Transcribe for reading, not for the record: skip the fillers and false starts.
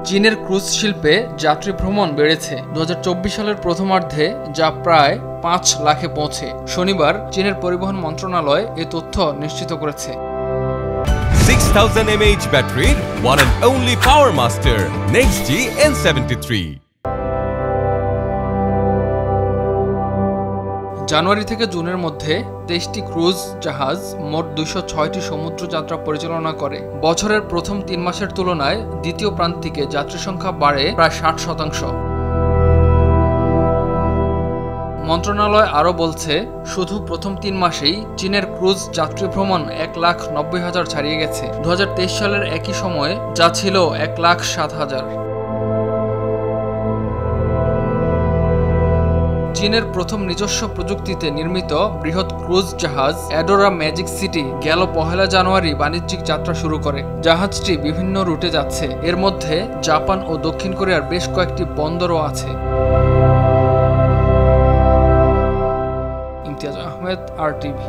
চীনের ক্রুজ শিল্পে যাত্রী ভ্রমণ বেড়েছে 2024 সালের প্রথমার্ধে, যা প্রায় 5 লাখে পৌঁছে। শনিবার চীনের পরিবহন মন্ত্রণালয় এ তথ্য নিশ্চিত করেছে। 6000 mAh battery, one and only Power Master NextG N73। জানুয়ারি থেকে জুনের মধ্যে 23টি ক্রুজ জাহাজ মোট 206টি সমুদ্র যাত্রা পরিচালনা করে। বছরের প্রথম 3 মাসের তুলনায় দ্বিতীয় প্রান্তিকে যাত্রী সংখ্যা বাড়ে প্রায় 60%। মন্ত্রণালয় আরও বলছে, শুধু প্রথম 3 মাসেই চীনের ক্রুজ যাত্রী ভ্রমণ 1,90,000 ছাড়িয়ে গেছে। 2023 সালের একই সময়ে যা ছিল 1,07,000। চীনের প্রথম নিজস্ব প্রযুক্তিতে নির্মিত বৃহৎ ক্রুজ জাহাজ অ্যাডোরা ম্যাজিক সিটি গেল 1 জানুয়ারি বাণিজ্যিক যাত্রা শুরু করে। জাহাজটি বিভিন্ন রুটে যাচ্ছে, এর মধ্যে জাপান ও দক্ষিণ কোরিয়ার বেশ কয়েকটি বন্দরও আছে। ইমতিয়াজ আহমেদ, RTV।